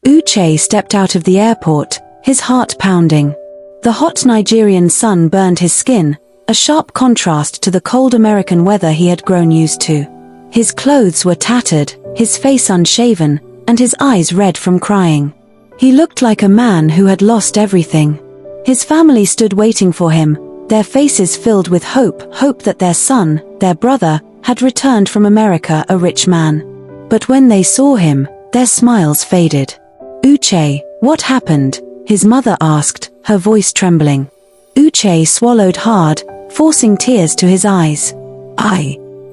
Uche stepped out of the airport, his heart pounding. The hot Nigerian sun burned his skin, a sharp contrast to the cold American weather he had grown used to. His clothes were tattered, his face unshaven, and his eyes red from crying. He looked like a man who had lost everything. His family stood waiting for him, their faces filled with hope that their son, their brother, had returned from America a rich man. But when they saw him, their smiles faded. "Uche, what happened?" his mother asked, her voice trembling. Uche swallowed hard, forcing tears to his eyes.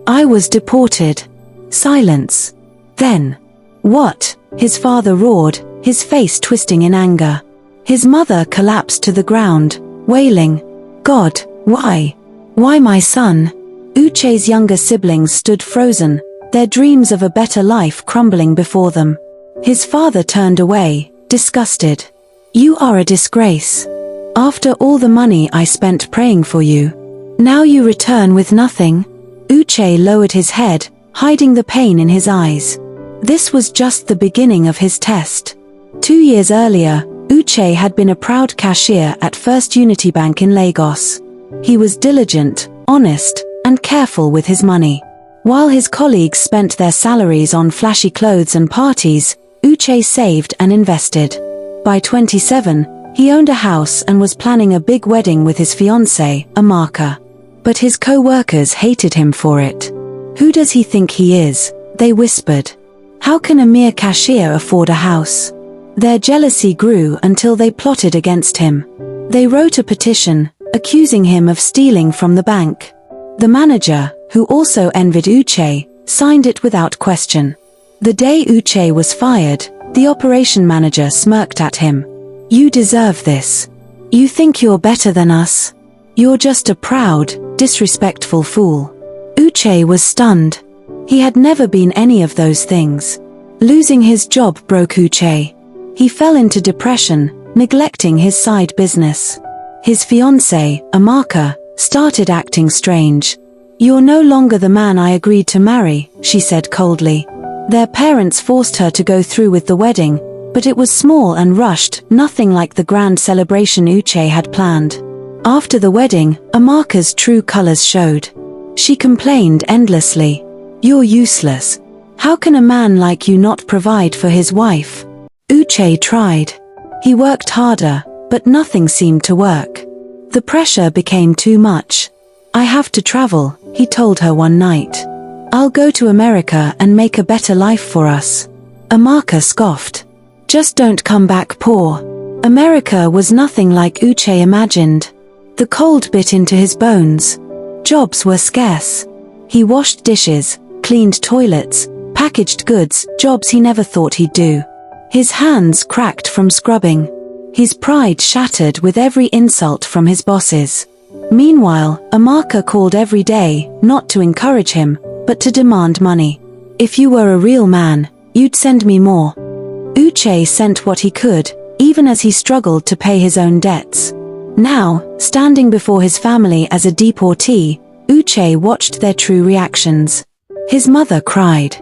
I was deported." Silence. Then, "What?" his father roared, his face twisting in anger. His mother collapsed to the ground, wailing, "God, why? Why my son?" Uche's younger siblings stood frozen, their dreams of a better life crumbling before them. His father turned away, disgusted. "You are a disgrace. After all the money I spent praying for you, now you return with nothing?" Uche lowered his head, hiding the pain in his eyes. This was just the beginning of his test. 2 years earlier, Uche had been a proud cashier at First Unity Bank in Lagos. He was diligent, honest, and careful with his money. While his colleagues spent their salaries on flashy clothes and parties, Uche saved and invested. By 27, he owned a house and was planning a big wedding with his fiancée, Amaka. But his co-workers hated him for it. "Who does he think he is?" they whispered. "How can a mere cashier afford a house?" Their jealousy grew until they plotted against him. They wrote a petition, accusing him of stealing from the bank. The manager, who also envied Uche, signed it without question. The day Uche was fired, the operation manager smirked at him. "You deserve this. You think you're better than us? You're just a proud, disrespectful fool." Uche was stunned. He had never been any of those things. Losing his job broke Uche. He fell into depression, neglecting his side business. His fiancée, Amaka, started acting strange. "You're no longer the man I agreed to marry," she said coldly. Their parents forced her to go through with the wedding, but it was small and rushed, nothing like the grand celebration Uche had planned. After the wedding, Amaka's true colors showed. She complained endlessly. "You're useless. How can a man like you not provide for his wife?" Uche tried. He worked harder, but nothing seemed to work. The pressure became too much. "I have to travel," he told her one night. "I'll go to America and make a better life for us." Amaka scoffed. "Just don't come back poor." America was nothing like Uche imagined. The cold bit into his bones. Jobs were scarce. He washed dishes, cleaned toilets, packaged goods, jobs he never thought he'd do. His hands cracked from scrubbing. His pride shattered with every insult from his bosses. Meanwhile, Amaka called every day, not to encourage him, but to demand money. "If you were a real man, you'd send me more." Uche sent what he could, even as he struggled to pay his own debts. Now, standing before his family as a deportee, Uche watched their true reactions. His mother cried.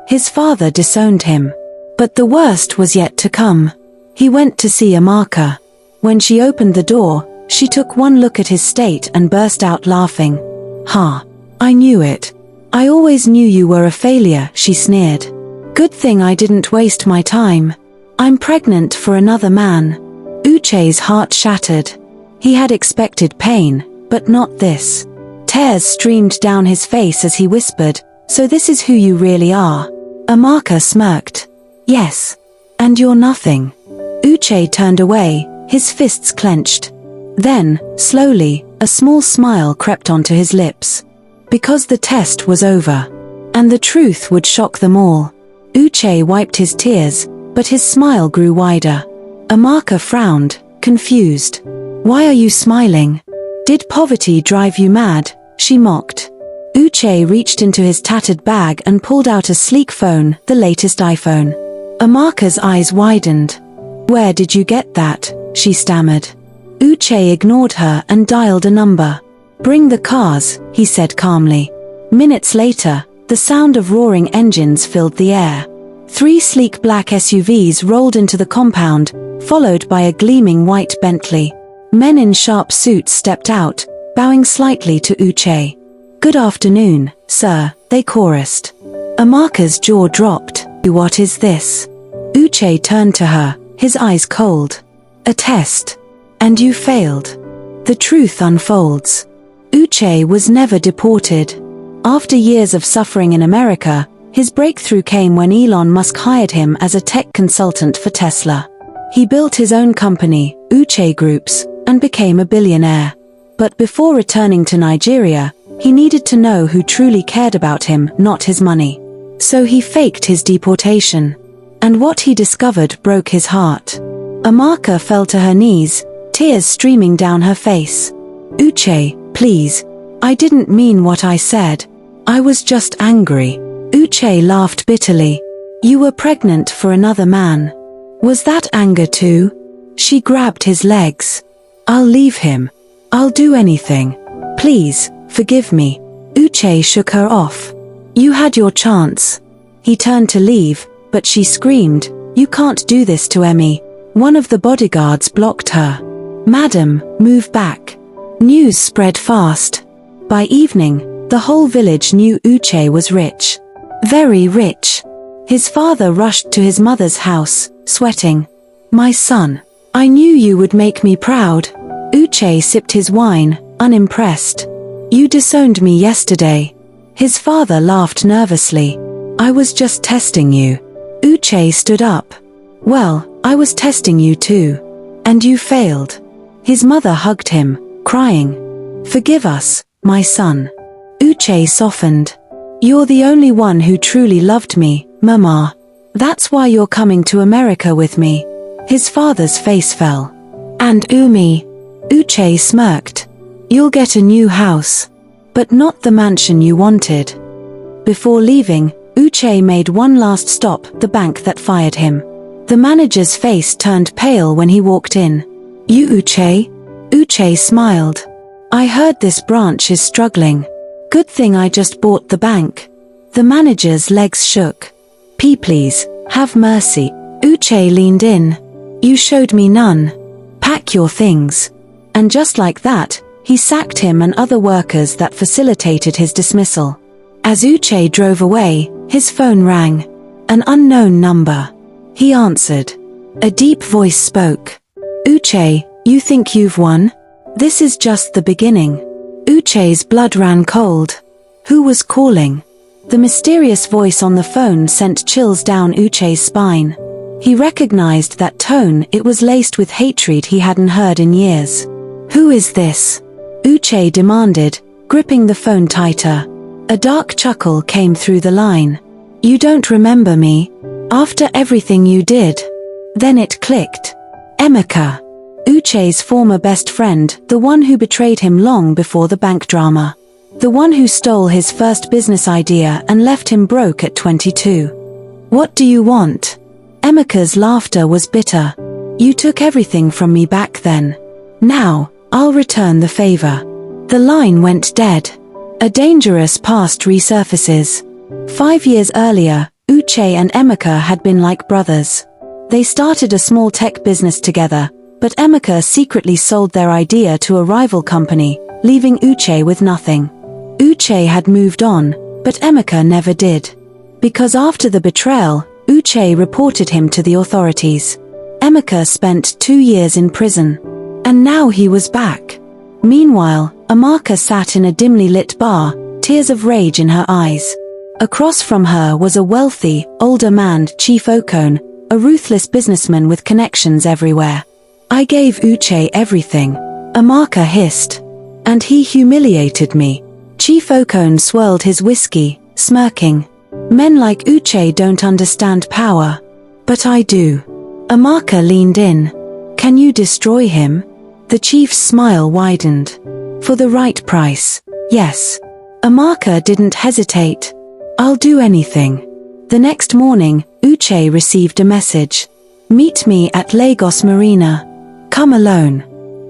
His father disowned him. But the worst was yet to come. He went to see Amaka. When she opened the door, she took one look at his state and burst out laughing. "Ha! I knew it. I always knew you were a failure," she sneered. "Good thing I didn't waste my time. I'm pregnant for another man." Uche's heart shattered. He had expected pain, but not this. Tears streamed down his face as he whispered, "So this is who you really are." Amaka smirked. "Yes. And you're nothing." Uche turned away, his fists clenched. Then, slowly, a small smile crept onto his lips. Because the test was over. And the truth would shock them all. Uche wiped his tears, but his smile grew wider. Amaka frowned, confused. "Why are you smiling? Did poverty drive you mad?" she mocked. Uche reached into his tattered bag and pulled out a sleek phone, the latest iPhone. Amaka's eyes widened. "Where did you get that?" she stammered. Uche ignored her and dialed a number. "Bring the cars," he said calmly. Minutes later, the sound of roaring engines filled the air. 3 sleek black SUVs rolled into the compound, followed by a gleaming white Bentley. Men in sharp suits stepped out, bowing slightly to Uche. "Good afternoon, sir," they chorused. Amaka's jaw dropped. "What is this?" Uche turned to her, his eyes cold. "A test. And you failed. The truth unfolds. Uche was never deported. After years of suffering in America, his breakthrough came when Elon Musk hired him as a tech consultant for Tesla. He built his own company, Uche Groups, and became a billionaire. But before returning to Nigeria, he needed to know who truly cared about him, not his money. So he faked his deportation. And what he discovered broke his heart. Amaka fell to her knees, tears streaming down her face. "Uche, please. I didn't mean what I said. I was just angry." Uche laughed bitterly. "You were pregnant for another man. Was that anger too?" She grabbed his legs. "I'll leave him. I'll do anything. Please, forgive me." Uche shook her off. "You had your chance." He turned to leave, but she screamed, "You can't do this to Emmy." One of the bodyguards blocked her. "Madam, move back." News spread fast. By evening, the whole village knew Uche was rich. Very rich. His father rushed to his mother's house, sweating. "My son, I knew you would make me proud." Uche sipped his wine, unimpressed. "You disowned me yesterday." His father laughed nervously. "I was just testing you." Uche stood up. "Well, I was testing you too. And you failed." His mother hugged him, crying. "Forgive us, my son." Uche softened. "You're the only one who truly loved me, Mama. That's why you're coming to America with me." His father's face fell. "And Umi?" Uche smirked. "You'll get a new house. But not the mansion you wanted." Before leaving, Uche made one last stop, the bank that fired him. The manager's face turned pale when he walked in. "You Uche?" Uche smiled. "I heard this branch is struggling. Good thing I just bought the bank." The manager's legs shook. Please, have mercy." Uche leaned in. "You showed me none. Pack your things." And just like that, he sacked him and other workers that facilitated his dismissal. As Uche drove away, his phone rang. An unknown number. He answered. A deep voice spoke. "Uche, you think you've won? This is just the beginning." Uche's blood ran cold. Who was calling? The mysterious voice on the phone sent chills down Uche's spine. He recognized that tone. It was laced with hatred he hadn't heard in years. "Who is this?" Uche demanded, gripping the phone tighter. A dark chuckle came through the line. "You don't remember me? After everything you did?" Then it clicked. Emeka. Uche's former best friend, the one who betrayed him long before the bank drama. The one who stole his first business idea and left him broke at 22. "What do you want?" Emeka's laughter was bitter. "You took everything from me back then. Now, I'll return the favor." The line went dead. A dangerous past resurfaces. 5 years earlier, Uche and Emeka had been like brothers. They started a small tech business together, but Emeka secretly sold their idea to a rival company, leaving Uche with nothing. Uche had moved on, but Emeka never did. Because after the betrayal, Uche reported him to the authorities. Emeka spent 2 years in prison. And now he was back. Meanwhile, Amaka sat in a dimly lit bar, tears of rage in her eyes. Across from her was a wealthy, older man, Chief Okon, a ruthless businessman with connections everywhere. "I gave Uche everything," Amaka hissed. "And he humiliated me." Chief Okon swirled his whiskey, smirking. "Men like Uche don't understand power. But I do." Amaka leaned in. "Can you destroy him?" The chief's smile widened. "For the right price, yes." Amaka didn't hesitate. "I'll do anything." The next morning, Uche received a message. "Meet me at Lagos Marina. Come alone.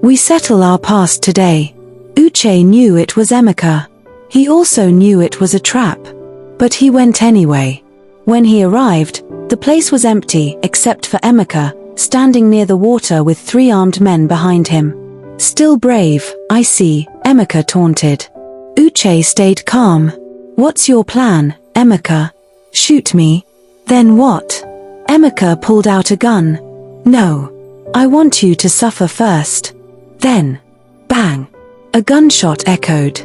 We settle our past today." Uche knew it was Emeka. He also knew it was a trap. But he went anyway. When he arrived, The place was empty except for Emeka, standing near the water with 3 armed men behind him. "Still brave, I see," Emeka taunted. Uche stayed calm. "What's your plan, Emeka? Shoot me? Then what?" Emeka pulled out a gun. "No. I want you to suffer first." Then, bang! A gunshot echoed.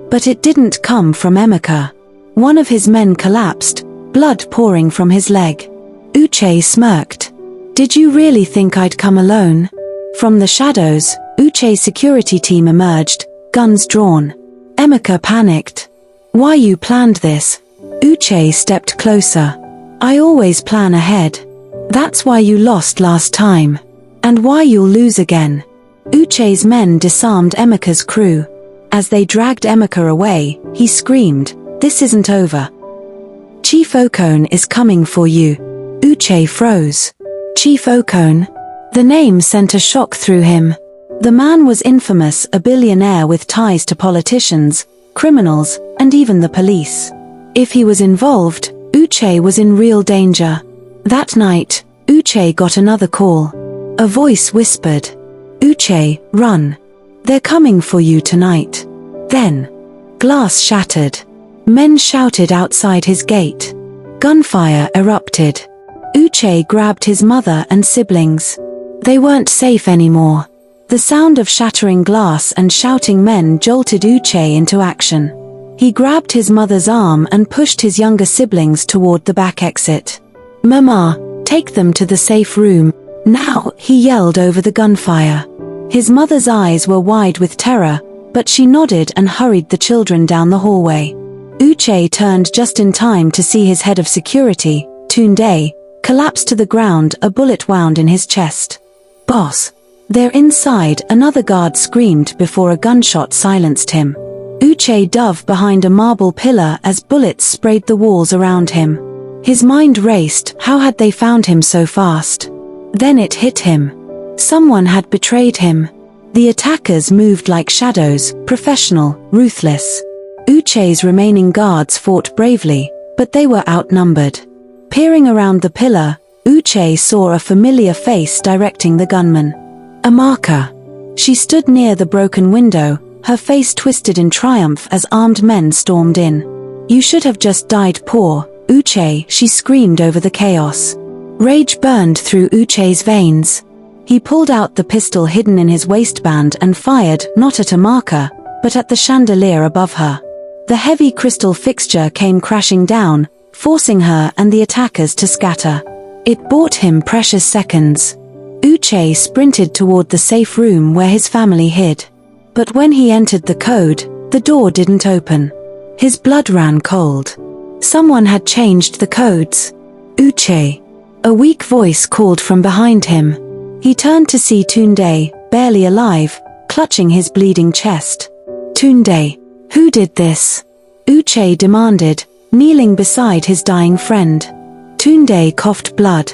But it didn't come from Emeka. One of his men collapsed, blood pouring from his leg. Uche smirked. "Did you really think I'd come alone?" From the shadows, Uche's security team emerged, guns drawn. Emeka panicked. "Why you planned this?" Uche stepped closer. "I always plan ahead. That's why you lost last time. And why you'll lose again." Uche's men disarmed Emeka's crew. As they dragged Emeka away, he screamed, "This isn't over. Chief Okone is coming for you." Uche froze. Chief Okone? The name sent a shock through him. The man was infamous, a billionaire with ties to politicians, criminals, and even the police. If he was involved, Uche was in real danger. That night, Uche got another call. A voice whispered, "Uche, run. They're coming for you tonight." Then, glass shattered. Men shouted outside his gate. Gunfire erupted. Uche grabbed his mother and siblings. They weren't safe anymore. The sound of shattering glass and shouting men jolted Uche into action. He grabbed his mother's arm and pushed his younger siblings toward the back exit. "Mama, take them to the safe room, now," he yelled over the gunfire. His mother's eyes were wide with terror, but she nodded and hurried the children down the hallway. Uche turned just in time to see his head of security, Tunde, collapse to the ground, a bullet wound in his chest. "Boss!" They're inside, another guard screamed before a gunshot silenced him. Uche dove behind a marble pillar as bullets sprayed the walls around him. His mind raced, how had they found him so fast? Then it hit him. Someone had betrayed him. The attackers moved like shadows, professional, ruthless. Uche's remaining guards fought bravely, but they were outnumbered. Peering around the pillar, Uche saw a familiar face directing the gunman. Amaka. She stood near the broken window, her face twisted in triumph as armed men stormed in. "You should have just died poor, Uche," she screamed over the chaos. Rage burned through Uche's veins. He pulled out the pistol hidden in his waistband and fired, not at Amaka, but at the chandelier above her. The heavy crystal fixture came crashing down, forcing her and the attackers to scatter. It bought him precious seconds. Uche sprinted toward the safe room where his family hid. But when he entered the code, the door didn't open. His blood ran cold. Someone had changed the codes. "Uche." A weak voice called from behind him. He turned to see Tunde, barely alive, clutching his bleeding chest. "Tunde, who did this?" Uche demanded, kneeling beside his dying friend. Tunde coughed blood.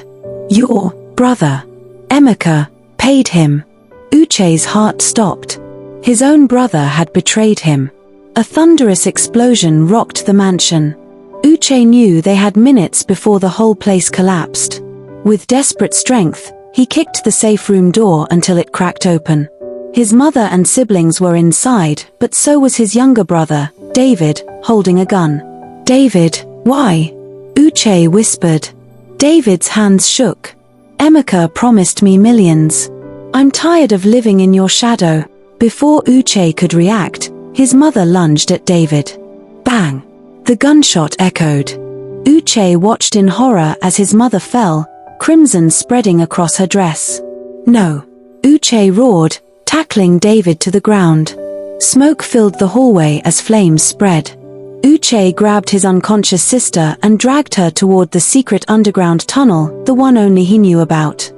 "Your brother, Emeka, paid him." Uche's heart stopped. His own brother had betrayed him. A thunderous explosion rocked the mansion. Uche knew they had minutes before the whole place collapsed. With desperate strength, he kicked the safe room door until it cracked open. His mother and siblings were inside, but so was his younger brother, David, holding a gun. "David, why?" Uche whispered. David's hands shook. "Emeka promised me millions. I'm tired of living in your shadow." Before Uche could react, his mother lunged at David. Bang! The gunshot echoed. Uche watched in horror as his mother fell, crimson spreading across her dress. "No!" Uche roared, tackling David to the ground. Smoke filled the hallway as flames spread. Uche grabbed his unconscious sister and dragged her toward the secret underground tunnel, the one only he knew about.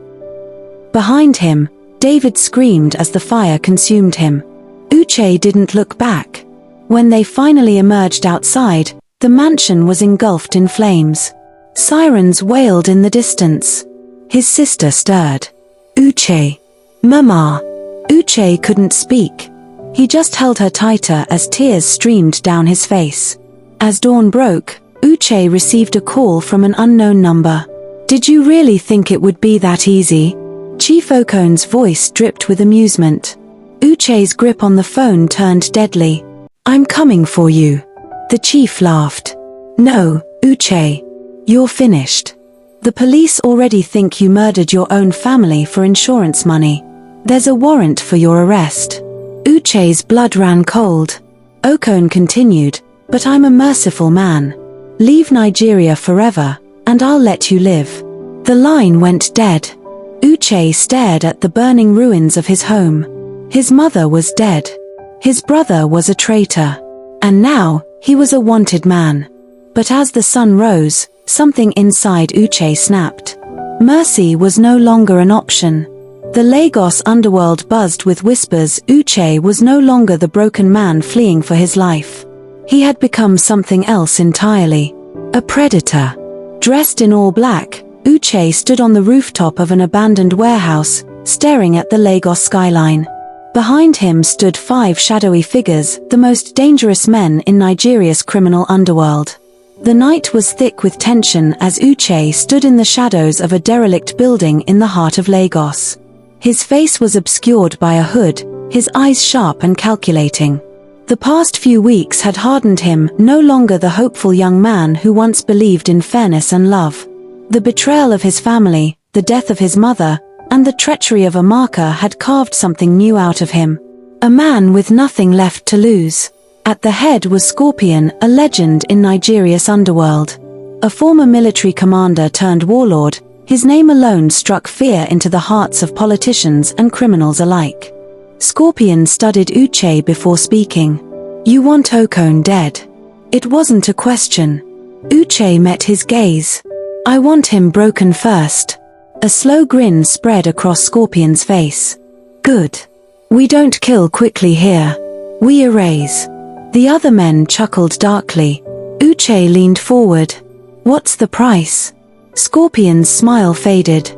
Behind him, David screamed as the fire consumed him. Uche didn't look back. When they finally emerged outside, the mansion was engulfed in flames. Sirens wailed in the distance. His sister stirred. "Uche. Mama." Uche couldn't speak. He just held her tighter as tears streamed down his face. As dawn broke, Uche received a call from an unknown number. Did you really think it would be that easy? Chief Okone's voice dripped with amusement. Uche's grip on the phone turned deadly. I'm coming for you. The chief laughed. No, Uche. You're finished. The police already think you murdered your own family for insurance money. There's a warrant for your arrest. Uche's blood ran cold. Okone continued, but I'm a merciful man. Leave Nigeria forever, and I'll let you live. The line went dead. Uche stared at the burning ruins of his home. His mother was dead. His brother was a traitor. And now, he was a wanted man. But as the sun rose, something inside Uche snapped. Mercy was no longer an option. The Lagos underworld buzzed with whispers. Uche was no longer the broken man fleeing for his life. He had become something else entirely. A predator. Dressed in all black, Uche stood on the rooftop of an abandoned warehouse, staring at the Lagos skyline. Behind him stood 5 shadowy figures, the most dangerous men in Nigeria's criminal underworld. The night was thick with tension as Uche stood in the shadows of a derelict building in the heart of Lagos. His face was obscured by a hood, his eyes sharp and calculating. The past few weeks had hardened him, no longer the hopeful young man who once believed in fairness and love. The betrayal of his family, the death of his mother, and the treachery of Amaka had carved something new out of him. A man with nothing left to lose. At the head was Scorpion, a legend in Nigeria's underworld. A former military commander turned warlord, his name alone struck fear into the hearts of politicians and criminals alike. Scorpion studied Uche before speaking. You want Okone dead? It wasn't a question. Uche met his gaze. I want him broken first. A slow grin spread across Scorpion's face. Good. We don't kill quickly here. We erase. The other men chuckled darkly. Uche leaned forward. What's the price? Scorpion's smile faded.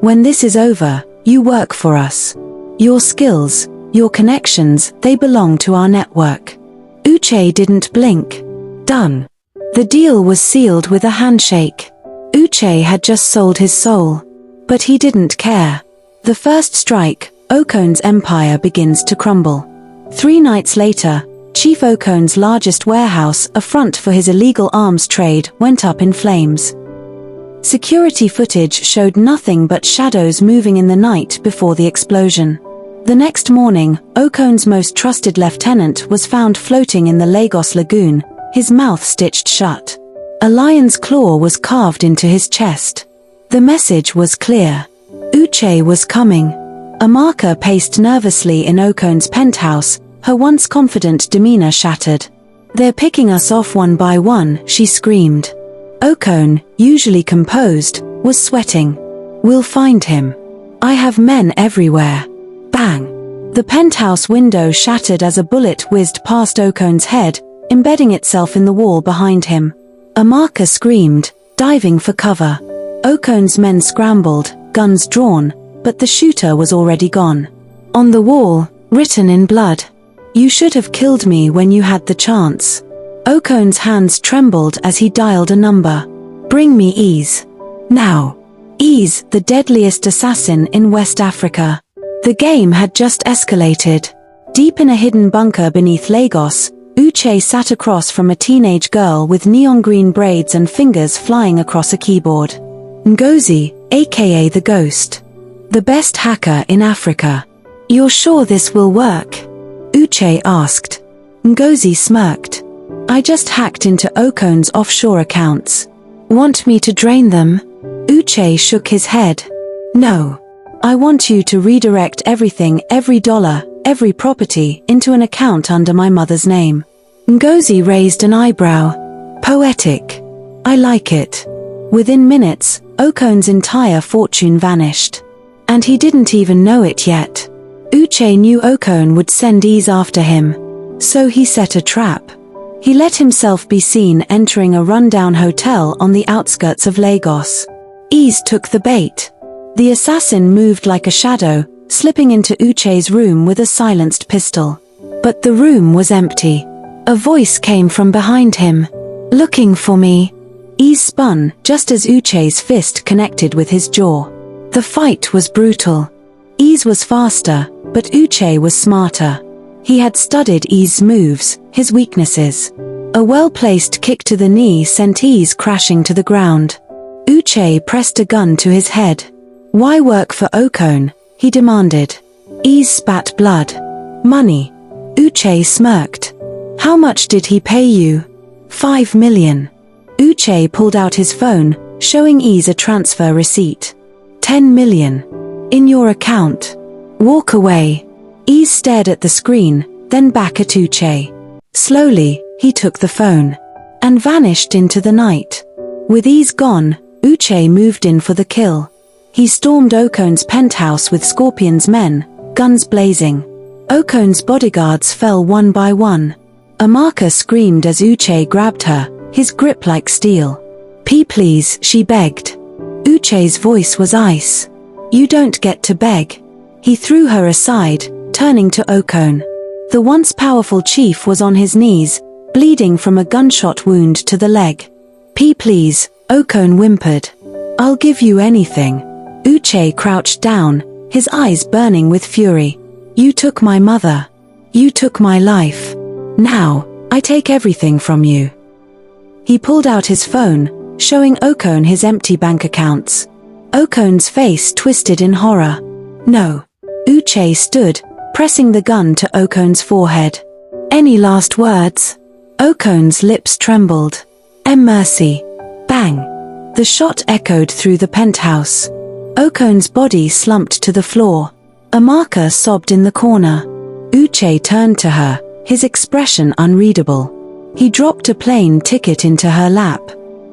When this is over, you work for us. Your skills, your connections, they belong to our network. Uche didn't blink. Done. The deal was sealed with a handshake. Uche had just sold his soul. But he didn't care. The first strike, Okone's empire begins to crumble. 3 nights later, Chief Okone's largest warehouse, a front for his illegal arms trade, went up in flames. Security footage showed nothing but shadows moving in the night before the explosion. The next morning, Okone's most trusted lieutenant was found floating in the Lagos lagoon, his mouth stitched shut. A lion's claw was carved into his chest. The message was clear. Uche was coming. Amaka paced nervously in Okone's penthouse, her once confident demeanor shattered. They're picking us off one by one, she screamed. Okone, usually composed, was sweating. We'll find him. I have men everywhere. Bang! The penthouse window shattered as a bullet whizzed past Okone's head, embedding itself in the wall behind him. Amaka screamed, diving for cover. Okone's men scrambled, guns drawn, but the shooter was already gone. On the wall, written in blood, "You should have killed me when you had the chance." Okone's hands trembled as he dialed a number. Bring me Ease. Now. Ease, the deadliest assassin in West Africa. The game had just escalated. Deep in a hidden bunker beneath Lagos, Uche sat across from a teenage girl with neon green braids and fingers flying across a keyboard. Ngozi, aka the Ghost. The best hacker in Africa. You're sure this will work? Uche asked. Ngozi smirked. I just hacked into Okone's offshore accounts. Want me to drain them? Uche shook his head. No. I want you to redirect everything, every dollar, every property, into an account under my mother's name. Ngozi raised an eyebrow. Poetic. I like it. Within minutes, Okone's entire fortune vanished. And he didn't even know it yet. Uche knew Okone would send Ease after him. So he set a trap. He let himself be seen entering a rundown hotel on the outskirts of Lagos. Ease took the bait. The assassin moved like a shadow, slipping into Uche's room with a silenced pistol. But the room was empty. A voice came from behind him. Looking for me? Ease spun just as Uche's fist connected with his jaw. The fight was brutal. Ease was faster, but Uche was smarter. He had studied Ease's moves, his weaknesses. A well-placed kick to the knee sent Ease crashing to the ground. Uche pressed a gun to his head. "Why work for Okon?" he demanded. Ease spat blood. "Money." Uche smirked. "How much did he pay you?" "5 million. Uche pulled out his phone, showing Ease a transfer receipt. 10 million. "In your account." "Walk away." Ease stared at the screen, then back at Uche. Slowly, he took the phone and vanished into the night. With Ease gone, Uche moved in for the kill. He stormed Okon's penthouse with Scorpion's men, guns blazing. Okon's bodyguards fell one by one. Amaka screamed as Uche grabbed her, his grip like steel. Please," she begged. Uche's voice was ice. "You don't get to beg." He threw her aside, turning to Okon. The once powerful chief was on his knees, bleeding from a gunshot wound to the leg. Please," Okon whimpered. "I'll give you anything." Uche crouched down, his eyes burning with fury. "You took my mother. You took my life. Now, I take everything from you." He pulled out his phone, showing Okon his empty bank accounts. Okon's face twisted in horror. "No." Uche stood, pressing the gun to Okon's forehead. "Any last words?" Okon's lips trembled. "Mercy." Bang! The shot echoed through the penthouse. Okon's body slumped to the floor. Amaka sobbed in the corner. Uche turned to her, his expression unreadable. He dropped a plane ticket into her lap.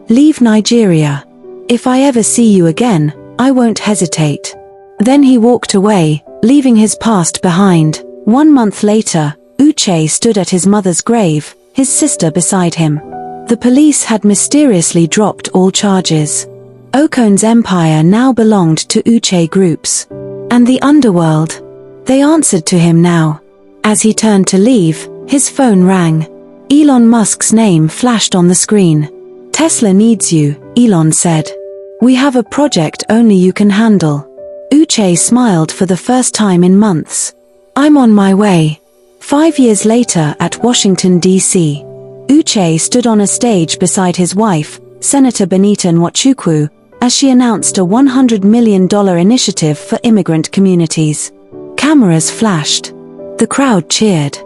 "Leave Nigeria. If I ever see you again, I won't hesitate." Then he walked away, leaving his past behind. 1 month later, Uche stood at his mother's grave, his sister beside him. The police had mysteriously dropped all charges. Okon's empire now belonged to Uche groups. And the underworld? They answered to him now. As he turned to leave, his phone rang. Elon Musk's name flashed on the screen. "Tesla needs you," Elon said. "We have a project only you can handle." Uche smiled for the first time in months. "I'm on my way." 5 years later at Washington, D.C., Uche stood on a stage beside his wife, Senator Benita Nwachukwu, as she announced a $100 million initiative for immigrant communities. Cameras flashed. The crowd cheered.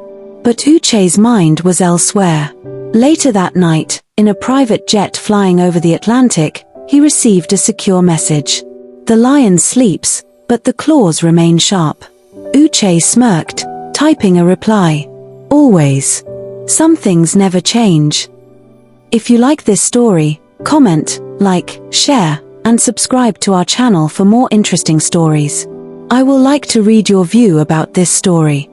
But Uche's mind was elsewhere. Later that night, in a private jet flying over the Atlantic, he received a secure message. "The lion sleeps, but the claws remain sharp." Uche smirked, typing a reply. "Always. Some things never change." If you like this story, comment, like, share, and subscribe to our channel for more interesting stories. I will like to read your view about this story.